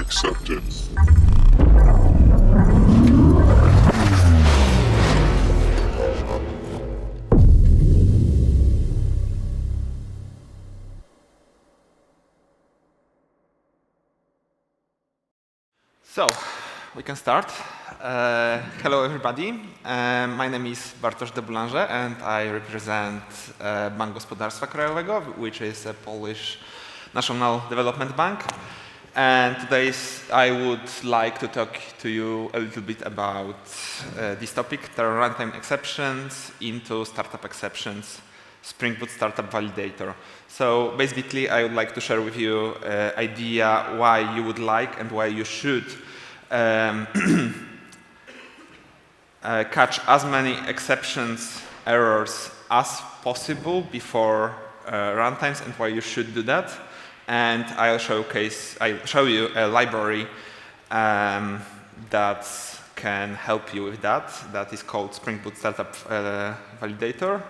accepted. So, we can start. Hello, everybody. My name is Bartosz de Boulangé, and I represent Bank Gospodarstwa Krajowego, which is a Polish national development bank. And today I would like to talk to you a little bit about this topic, the runtime exceptions into startup exceptions, Spring Boot Startup Validator. So basically, I would like to share with you an idea why you would like and why you should catch as many exceptions, errors as possible before runtimes, and why you should do that. And I'll show you a library that can help you with that. That is called Spring Boot Startup Validator.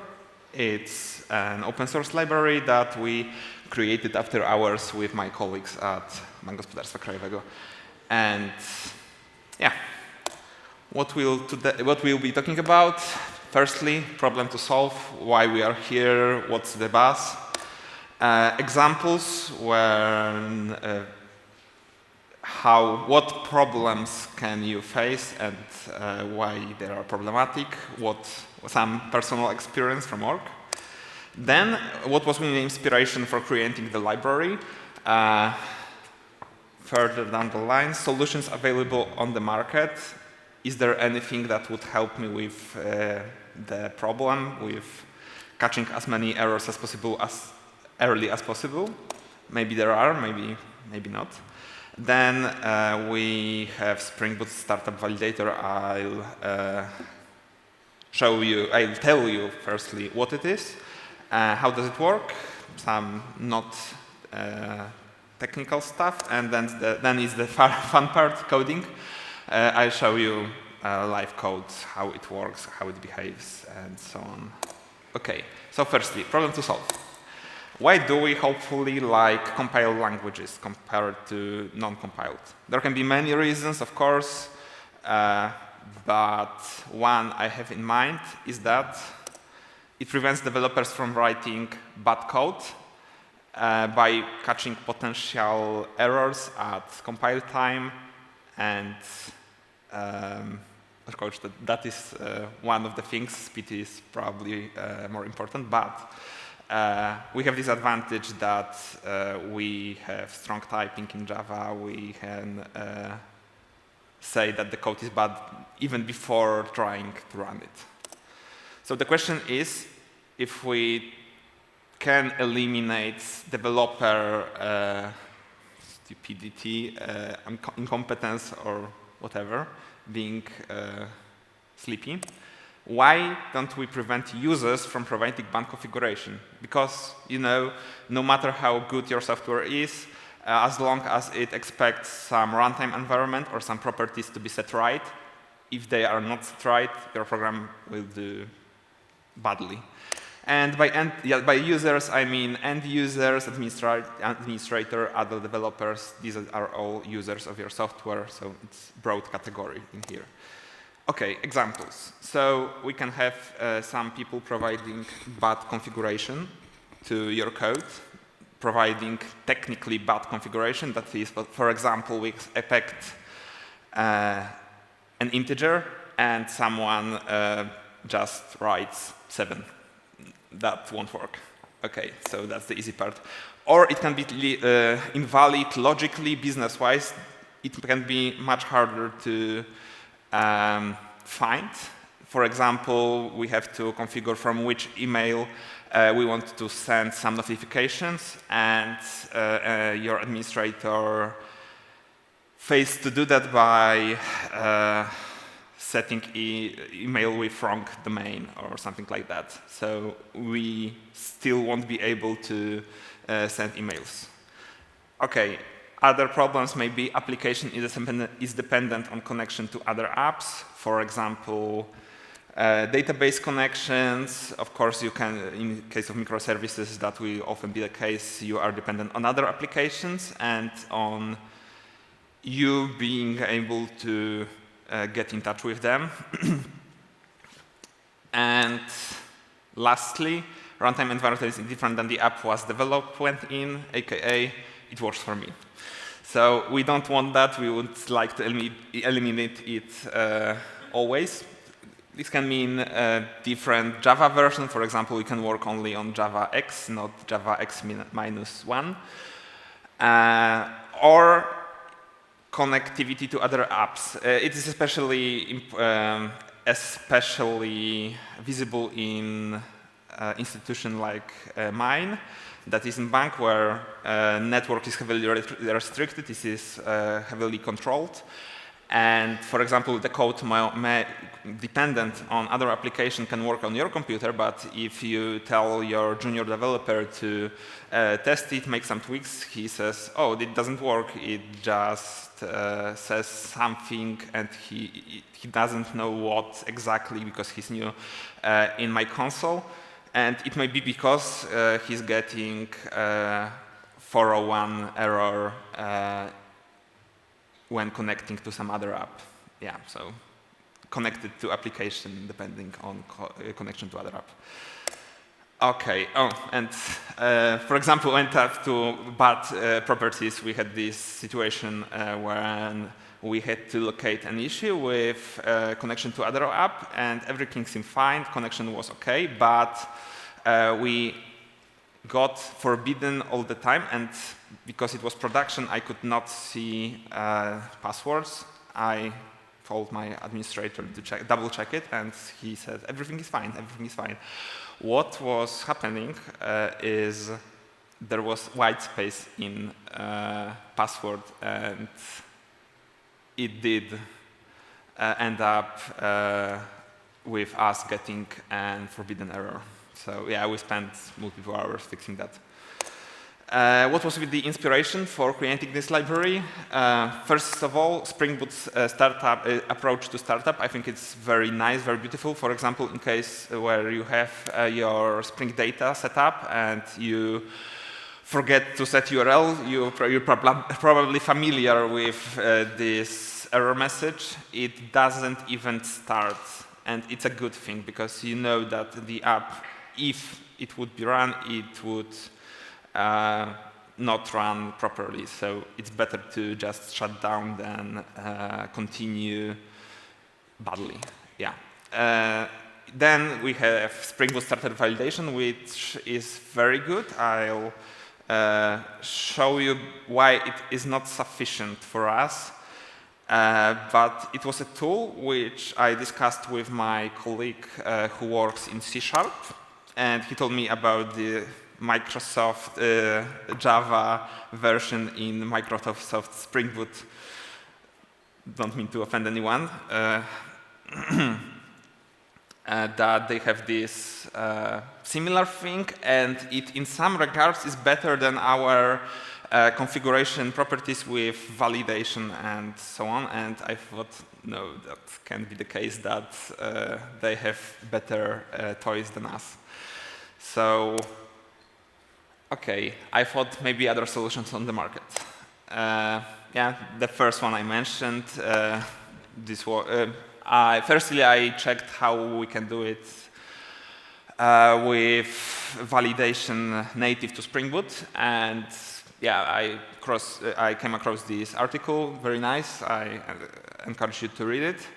It's an open source library that we created after hours with my colleagues at Bank Gospodarstwa Krajowego. And yeah, what we'll be talking about. Firstly, problem to solve, why we are here, what's the buzz. Examples when what problems can you face and why they are problematic, some personal experience from work. Then, what was the inspiration for creating the library? Further down the line, solutions available on the market. Is there anything that would help me with the problem, with catching as many errors as possible as early as possible? Maybe there are, maybe not. Then we have Spring Boot Startup Validator. I'll tell you firstly what it is, how does it work, some not technical stuff, and then is the fun part, coding. I'll show you live code, how it works, how it behaves, and so on. Okay, so firstly, problem to solve. Why do we hopefully like compiled languages compared to non-compiled? There can be many reasons, of course, but one I have in mind is that it prevents developers from writing bad code by catching potential errors at compile time, and of course that is one of the things. Speed is probably more important, but we have this advantage that we have strong typing in Java. We can say that the code is bad even before trying to run it. So the question is if we can eliminate developer stupidity, incompetence, or whatever, being sleepy. Why don't we prevent users from providing bad configuration? Because, no matter how good your software is, as long as it expects some runtime environment or some properties to be set right, if they are not set right, your program will do badly. And by users, I mean end users, administrator, other developers. These are all users of your software, so it's a broad category in here. Okay, examples. So we can have some people providing bad configuration to your code, providing technically bad configuration. That is, for example, we expect an integer and someone just writes 7. That won't work. Okay, so that's the easy part. Or it can be invalid logically, business-wise. It can be much harder to find. For example, we have to configure from which email we want to send some notifications, and your administrator fails to do that by setting email with wrong domain or something like that. So we still won't be able to send emails. Okay, other problems may be application is dependent on connection to other apps. For example, database connections. Of course, you can, in case of microservices, that will often be the case. You are dependent on other applications and on you being able to get in touch with them. And lastly, runtime environment is different than the app was developed in, aka it works for me. So we don't want that. We would like to eliminate it always. This can mean a different Java version. For example, we can work only on Java X, not Java X -1. Or connectivity to other apps. It is especially visible in institution like mine, that is in bank, where network is heavily restricted. This is heavily controlled. And for example, the code dependent on other application can work on your computer, but if you tell your junior developer to test it, make some tweaks, he says, oh, it doesn't work. It just says something, and he doesn't know what exactly because he's new in my console. And it may be because he's getting 401 error when connecting to some other app. Yeah, so connected to application depending on connection to other app. Okay, and for example, when tapped to bad properties, we had this situation when we had to locate an issue with connection to other app, and everything seemed fine, connection was okay, but we got forbidden all the time, and because it was production, I could not see passwords. I told my administrator to double check it, and he said, everything is fine, everything is fine. What was happening is there was white space in password, and it did end up with us getting a forbidden error. So yeah, we spent multiple hours fixing that. What was the inspiration for creating this library? First of all, Spring Boot's startup approach to startup. I think it's very nice, very beautiful. For example, in case where you have your Spring data set up and you forget to set URL, you're probably familiar with this error message. It doesn't even start, and it's a good thing because you know that the app, if it would be run, it would not run properly. So it's better to just shut down than continue badly. Yeah. Then we have Spring Boot starter validation, which is very good. I'll show you why it is not sufficient for us. But it was a tool which I discussed with my colleague who works in C#, and he told me about the Microsoft Java version in Microsoft Spring Boot. Don't mean to offend anyone. That they have this similar thing, and it in some regards is better than our configuration properties with validation and so on. And I thought, no, that can't be the case, that they have better toys than us. So, okay, I thought maybe other solutions on the market. Yeah, the first one I mentioned, this was, firstly I checked how we can do it with validation native to Spring Boot, and yeah, I came across this article, very nice. I encourage you to read it.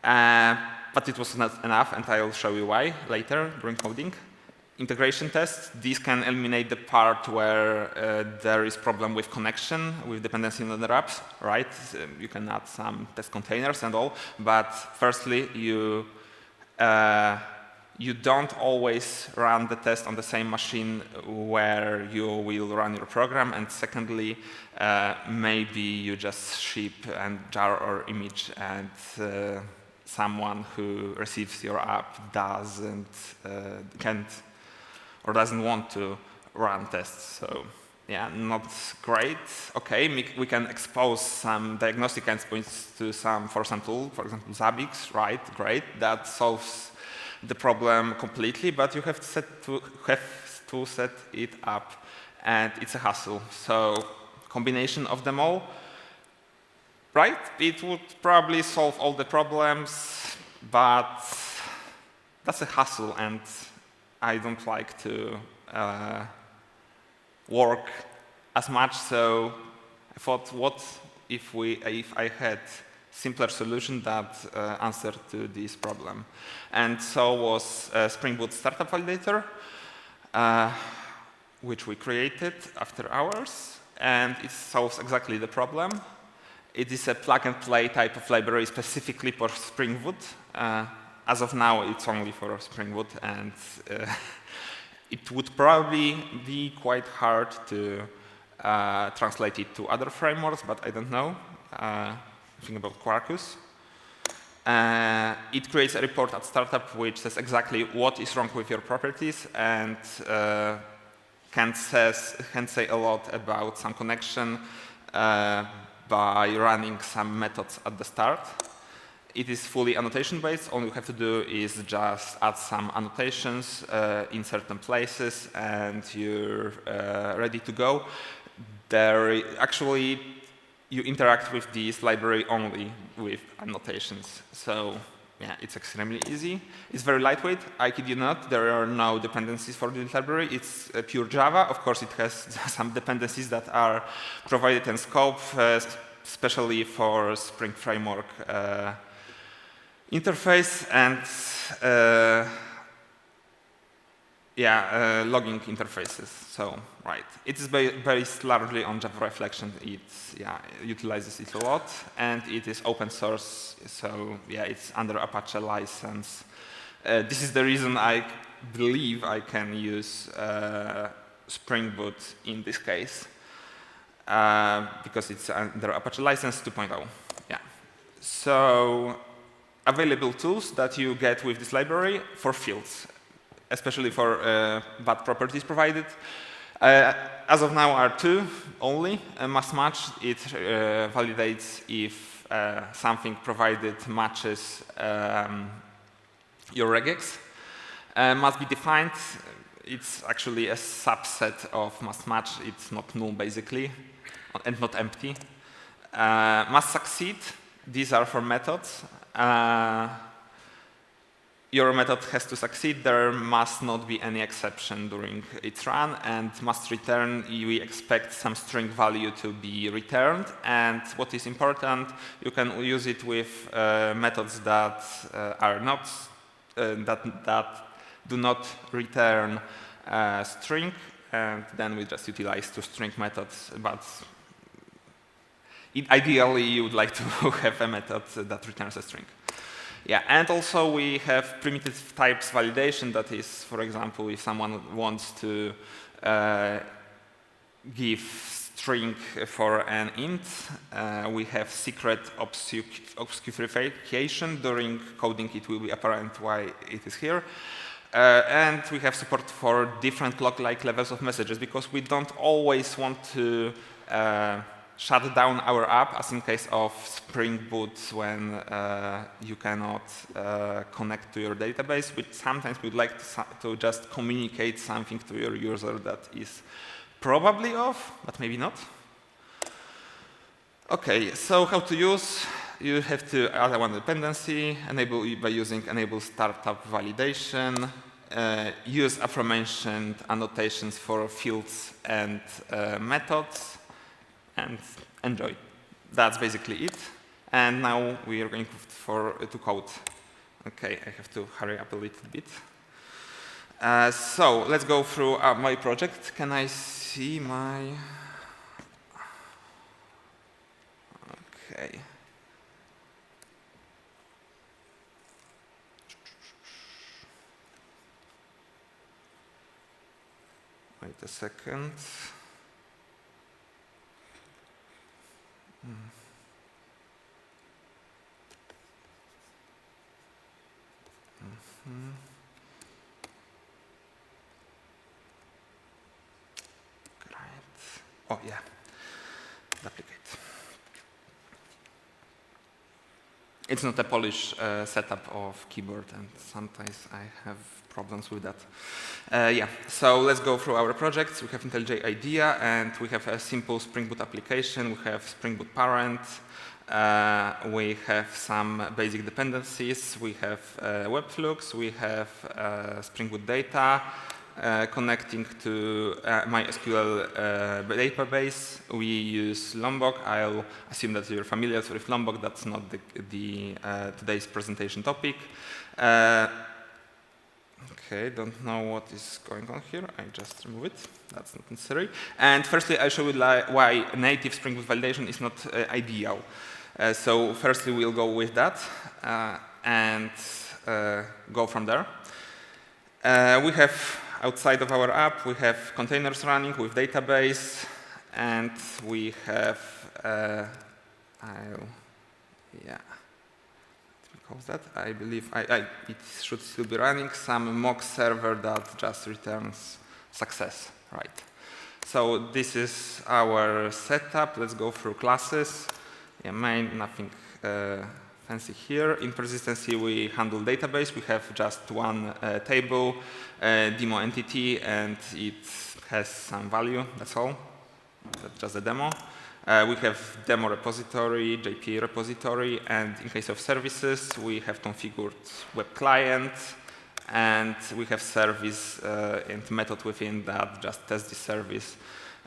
But it was not enough, and I'll show you why later during coding. Integration tests, these can eliminate the part where there is problem with connection, with dependency on other apps, right? You can add some test containers and all, but firstly, you don't always run the test on the same machine where you will run your program, and secondly, maybe you just ship a jar or image, and someone who receives your app can't or doesn't want to run tests. So yeah, not great. Okay, we can expose some diagnostic endpoints to for some tool, for example, Zabbix, right? Great, that solves the problem completely, but you have to set it up, and it's a hassle. So combination of them all, right? It would probably solve all the problems, but that's a hassle, and I don't like to work as much. So I thought, what if I had simpler solution that answered to this problem? And so was Spring Boot Startup Validator, which we created after hours, and it solves exactly the problem. It is a plug-and-play type of library specifically for Spring Boot. As of now, it's only for Spring Boot, and it would probably be quite hard to translate it to other frameworks, but I don't know. Think about Quarkus. It creates a report at startup which says exactly what is wrong with your properties, and can say a lot about some connection by running some methods at the start. It is fully annotation based. All you have to do is just add some annotations in certain places, and you're ready to go. Actually, you interact with this library only with annotations. So yeah, it's extremely easy. It's very lightweight. I kid you not, there are no dependencies for this library. It's pure Java. Of course, it has some dependencies that are provided in scope, especially for Spring Framework interface and logging interfaces. So right, it is based largely on Java Reflection. It utilizes it a lot, and it is open source. So yeah, it's under Apache license. This is the reason I believe I can use Spring Boot in this case, because it's under Apache license 2.0. Yeah. So available tools that you get with this library for fields, especially for bad properties provided. As of now are two only. Mustmatch, it validates if something provided matches your regex. Must be defined. It's actually a subset of mustmatch. It's not null basically, and not empty. Must succeed. These are for methods. Your method has to succeed. There must not be any exception during its run, and must return. We expect some string value to be returned. And what is important, you can use it with methods that are not that do not return string, and then we just utilize two string methods. But ideally, you would like to have a method that returns a string. Yeah, and also we have primitive types validation. That is, for example, if someone wants to give string for an int, we have secret obfuscation. During coding, it will be apparent why it is here. And we have support for different log-like levels of messages, because we don't always want to shut down our app, as in case of Spring Boot when you cannot connect to your database. But sometimes we'd like to just communicate something to your user that is probably off, but maybe not. OK, so how to use? You have to add one dependency, enable by using enable startup validation, use aforementioned annotations for fields and methods, and enjoy. That's basically it. And now we are going to code. OK, I have to hurry up a little bit. So let's go through my project. Can I see my? OK. Wait a second. Great. Oh, yeah. Duplicate. It's not a Polish setup of keyboard, and sometimes I have problems with that. Yeah, so let's go through our projects. We have IntelliJ IDEA, and we have a simple Spring Boot application. We have Spring Boot parent. we have some basic dependencies. We have Webflux, we have Spring Boot data connecting to MySQL database. We use Lombok. I'll assume that you're familiar with Lombok. That's not the today's presentation topic. Okay, don't know what is going on here. I just remove it. That's not necessary. And firstly, I show you why native Spring Boot validation is not ideal. So firstly, we'll go with that and go from there. We have, outside of our app, we have containers running with database, and we have, close that. I believe it should still be running some mock server that just returns success, right? So this is our setup. Let's go through classes. Yeah, main, nothing fancy here. In persistency, we handle database. We have just one table, demo entity, and it has some value. That's all. That's just a demo. We have demo repository, JPA repository, and in case of services, we have configured web client, and we have service and method within that just test the service.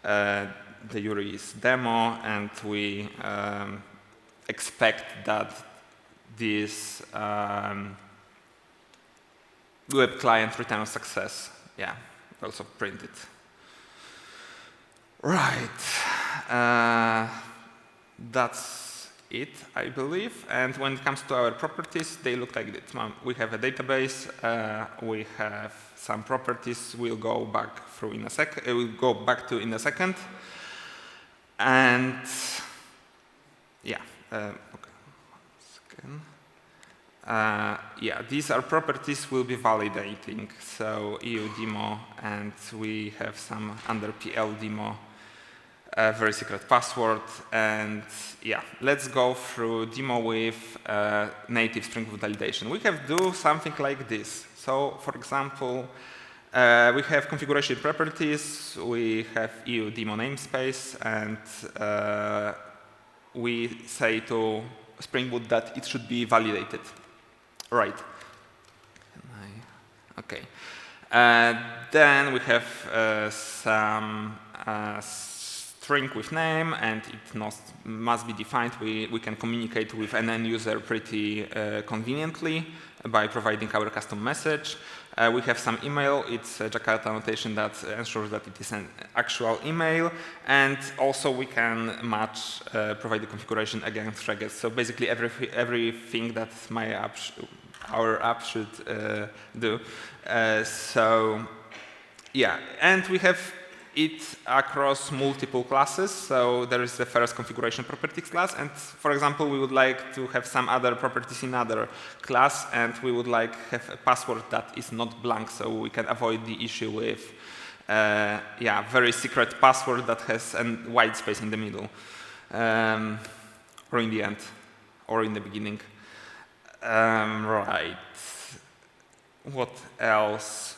The URI is demo, and we expect that this web client returns success. Yeah, also print it. Right. That's it, I believe. And when it comes to our properties, they look like this. We have a database. We have some properties. We'll go back through in a second. We'll go back to in a second. And yeah, okay. Yeah, these are properties we'll be validating. So EU demo, and we have some under PL demo. Very secret password, and yeah, let's go through demo with native Spring Boot validation. We have do something like this. So, for example, we have configuration properties, we have EU demo namespace, and we say to Spring Boot that it should be validated. Right. Okay. Then we have some string with name, and it must be defined. We can communicate with an end user pretty conveniently by providing our custom message. We have some email. It's a Jakarta annotation that ensures that it is an actual email, and also we can match, provide the configuration against regex. So basically everything that our app should do. So yeah, and we have it across multiple classes. So there is the first configuration properties class, and for example, we would like to have some other properties in other class, and we would like have a password that is not blank, so we can avoid the issue with very secret password that has a white space in the middle, or in the end, or in the beginning. Right. What else?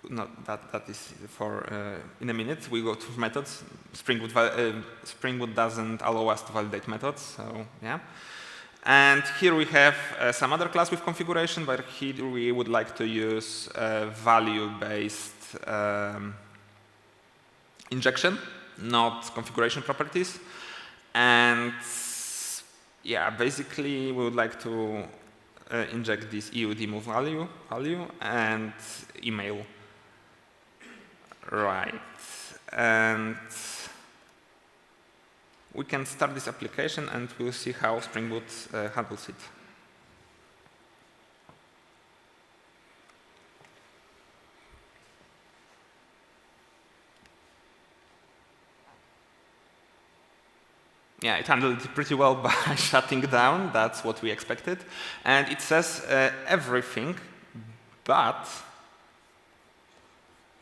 No, that is for in a minute. We go to methods. Spring Boot doesn't allow us to validate methods, so yeah. And here we have some other class with configuration, but here we would like to use value-based injection, not configuration properties. And yeah, basically we would like to inject this EU demo value and email. Right, and we can start this application, and we'll see how Spring Boot handles it. Yeah, it handled it pretty well by shutting down. That's what we expected. And it says everything, but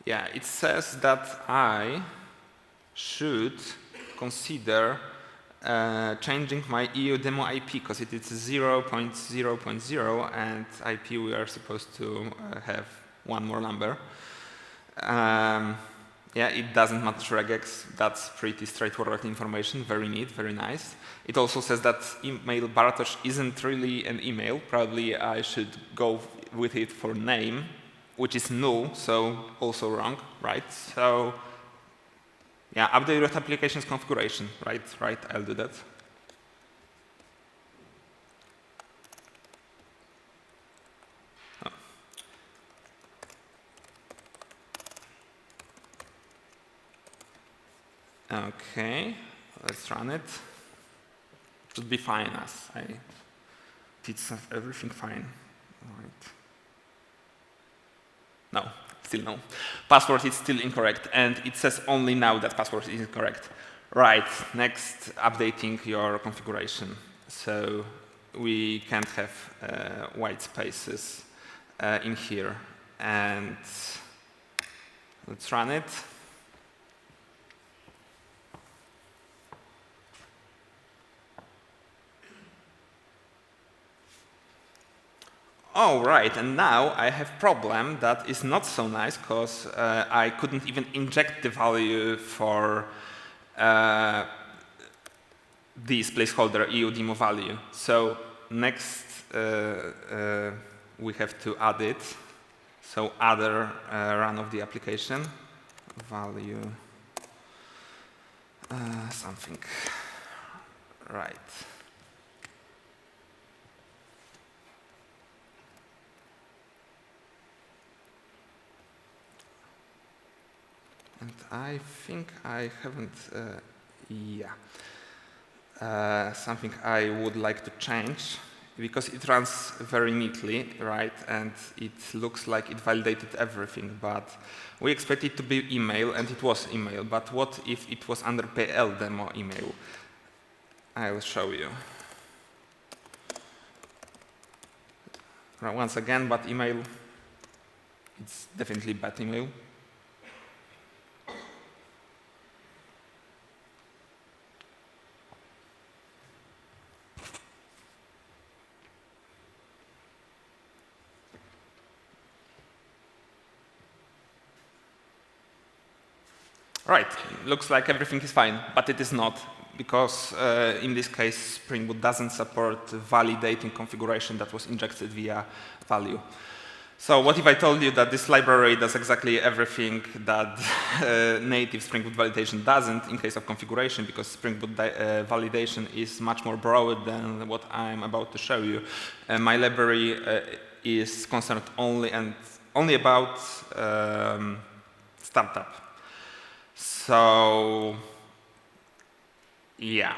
yeah, it says that I should consider changing my EU demo IP, because it is 0.0.0, and IP we are supposed to have one more number. Yeah, it doesn't match regex. That's pretty straightforward information. Very neat, very nice. It also says that email Bartosz isn't really an email. Probably I should go with it for name, which is null, so also wrong, right? So yeah, update your application's configuration, right? Right, I'll do that. Okay, let's run it. Should be fine as I did everything fine. Right. No, still no. Password is still incorrect, and it says only now that password is incorrect. Right, next, updating your configuration. So we can't have white spaces in here. And let's run it. Oh, right, and now I have problem that is not so nice because I couldn't even inject the value for this placeholder EUDemo value. So next we have to add it. So other run of the application, value something, right. And I think I haven't, something I would like to change because it runs very neatly, right? And it looks like it validated everything, but we expect it to be email, and it was email. But what if it was under PL demo email? I'll show you. Once again, but email, it's definitely bad email. Right, looks like everything is fine, but it is not, because in this case Spring Boot doesn't support validating configuration that was injected via value. So what if I told you that this library does exactly everything that native Spring Boot validation doesn't in case of configuration, because Spring Boot validation is much more broad than what I'm about to show you. My library is concerned only about startup. So, yeah,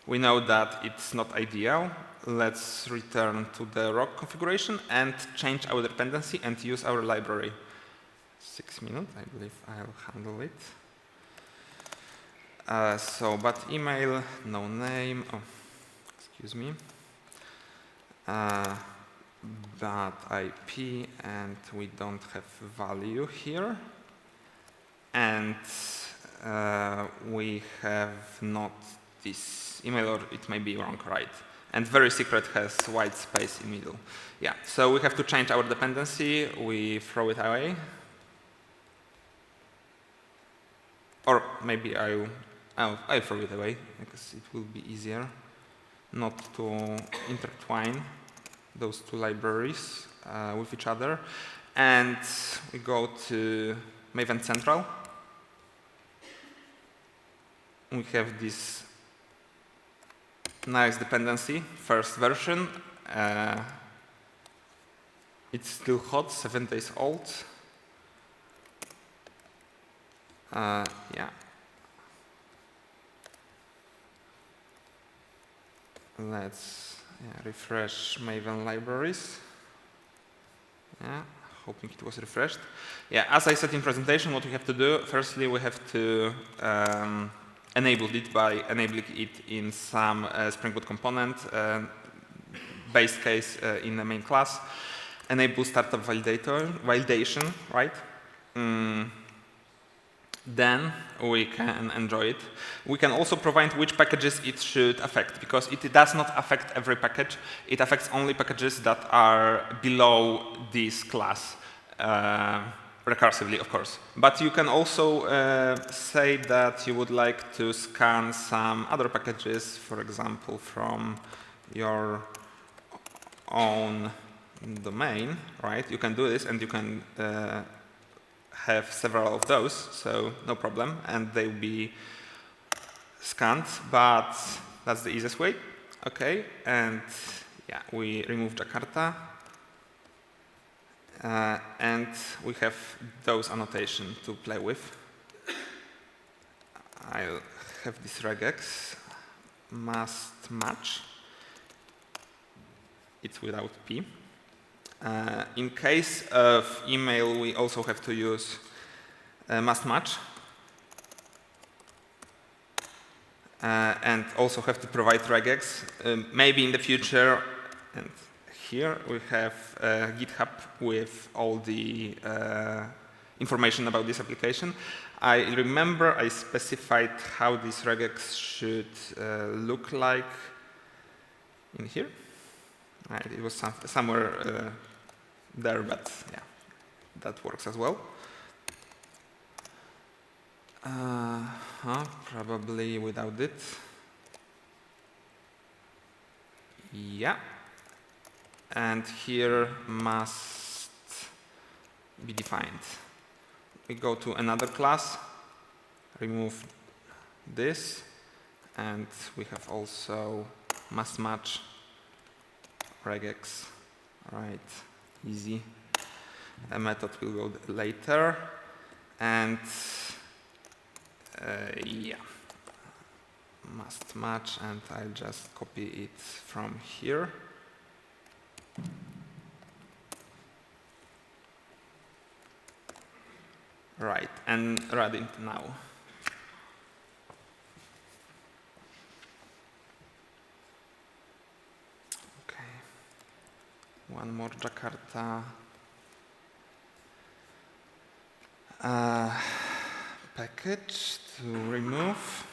we know that it's not ideal. Let's return to the rock configuration and change our dependency and use our library. 6 minutes, I believe I'll handle it. But email, no name, oh, excuse me. But IP, and we don't have value here. And we have not this email, or it may be wrong, right? And very secret has white space in middle. Yeah, so we have to change our dependency. We throw it away. Or maybe I throw it away, because it will be easier not to intertwine those two libraries with each other. And we go to Maven Central. We have this nice dependency, first version. It's still hot, 7 days old. Yeah. Let's refresh Maven libraries. Yeah, hoping it was refreshed. Yeah, as I said in presentation, what we have to do, firstly we have to enable it by enabling it in some Spring Boot component, base case in the main class. Enable startup validation, right? Then we can enjoy it. We can also provide which packages it should affect, because it does not affect every package. It affects only packages that are below this class. recursively, of course. But you can also say that you would like to scan some other packages, for example, from your own domain, right? You can do this, and you can have several of those, so no problem, and they will be scanned, but that's the easiest way. Okay, and yeah, we remove Jakarta. And we have those annotations to play with. I'll have this regex Mustmatch. It's without P. In case of email, we also have to use Mustmatch. And also have to provide regex. Maybe in the future, and here we have GitHub with all the information about this application. I remember I specified how this regex should look like in here. Right, it was somewhere there, but yeah, that works as well. Probably without it. Yeah. And here must be defined. We go to another class, remove this, and we have also Mustmatch regex. Right, easy. A method will go later, and yeah, Mustmatch, and I'll just copy it from here. Right, and run it now. Okay, one more Jakarta. Package to remove.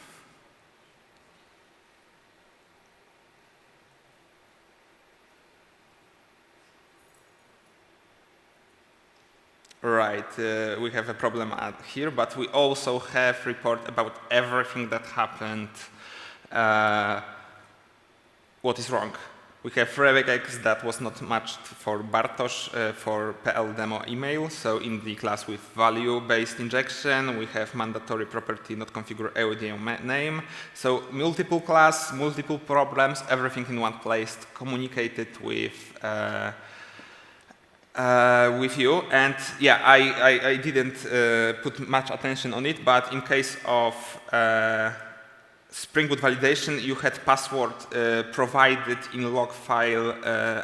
Right, we have a problem here, but we also have report about everything that happened, what is wrong. We have regex that was not matched for Bartosz for PL demo email, so in the class with value-based injection, we have mandatory property not configure audio name. So multiple class, multiple problems, everything in one place, communicated with you, and yeah, I didn't put much attention on it, but in case of Spring Boot validation, you had password provided in log file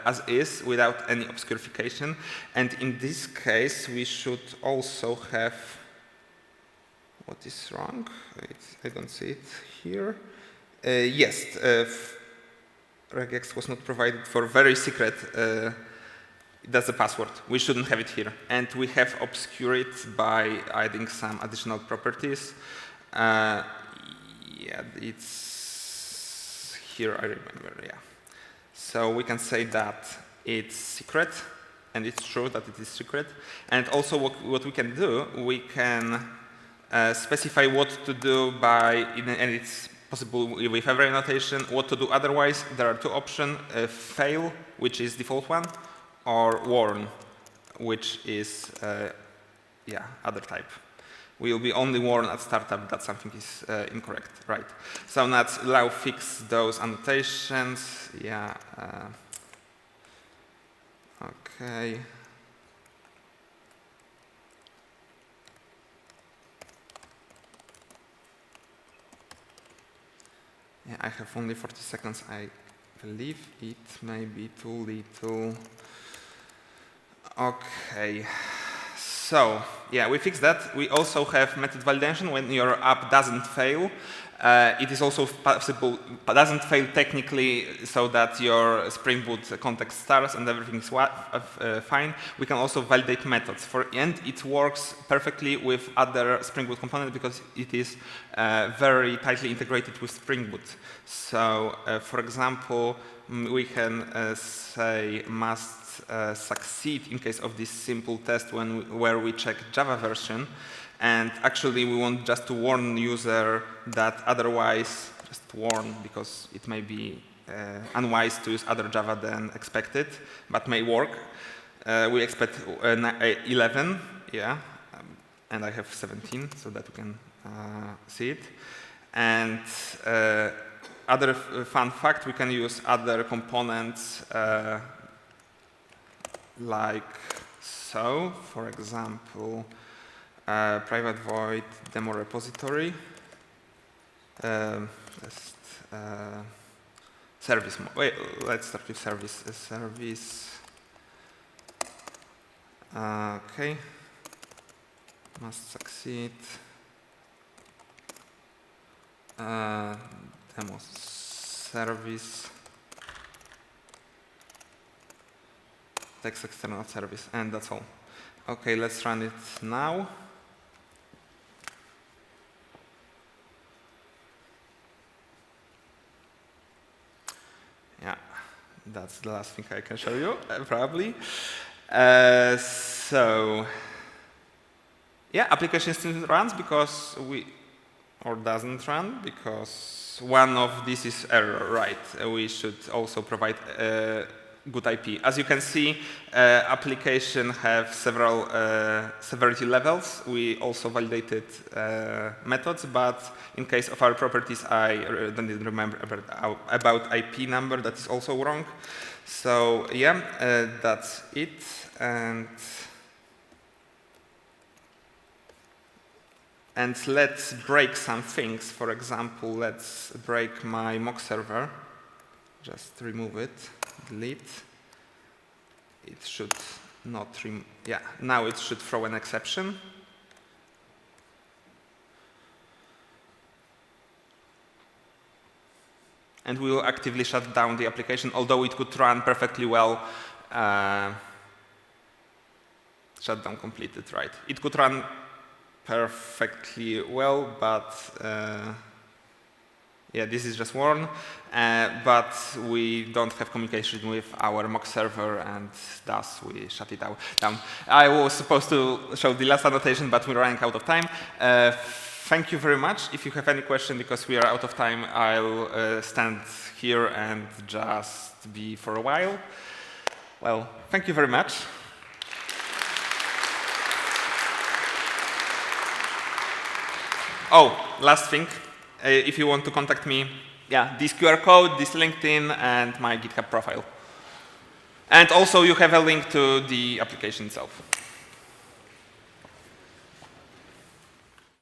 as is without any obscurification, and in this case we should also have what is wrong. I don't see it here. Yes, regex was not provided for very secret. That's the password. We shouldn't have it here. And we have obscured it by adding some additional properties. Yeah, it's here, I remember, yeah. So we can say that it's secret, and it's true that it is secret. And also what we can do, we can specify what to do by, and it's possible with every annotation, what to do otherwise. There are two options, fail, which is default one, or warn, which is, yeah, other type. We will be only warned at startup that something is incorrect, right? So now let's allow fix those annotations. Yeah. Okay. Yeah, I have only 40 seconds. I believe it may be too little. Okay. So, yeah, we fixed that. We also have method validation when your app doesn't fail. It is also possible, doesn't fail technically so that your Spring Boot context starts and everything is fine. We can also validate methods. And it works perfectly with other Spring Boot components because it is very tightly integrated with Spring Boot. So, for example, we can say must succeed in case of this simple test where we check Java version. And actually, we want just to warn user that otherwise, just warn because it may be unwise to use other Java than expected, but may work. We expect 11, yeah, and I have 17, so that we can see it. And other fun fact, we can use other components like so, for example, private void demo repository, service. Wait, let's start with service. Service. Okay. Must succeed. Demo service. Text external service, and that's all. Okay, let's run it now. Yeah, that's the last thing I can show you, probably. So, yeah, application still runs because or doesn't run because one of these is error, right? We should also provide good IP. As you can see, application have several severity levels. We also validated methods, but in case of our properties, I don't remember about IP number. That is also wrong. So yeah, that's it. And let's break some things. For example, let's break my mock server. Just remove it. Delete. It should not yeah, now it should throw an exception. And we will actively shut down the application, although it could run perfectly well. Shutdown completed, right? It could run perfectly well, but yeah, this is just warn, but we don't have communication with our mock server, and thus we shut it down. I was supposed to show the last annotation, but we're running out of time. Thank you very much. If you have any question, because we are out of time, I'll stand here and just be for a while. Well, thank you very much. Oh, last thing. If you want to contact me, yeah, this QR code, this LinkedIn, and my GitHub profile. And also you have a link to the application itself.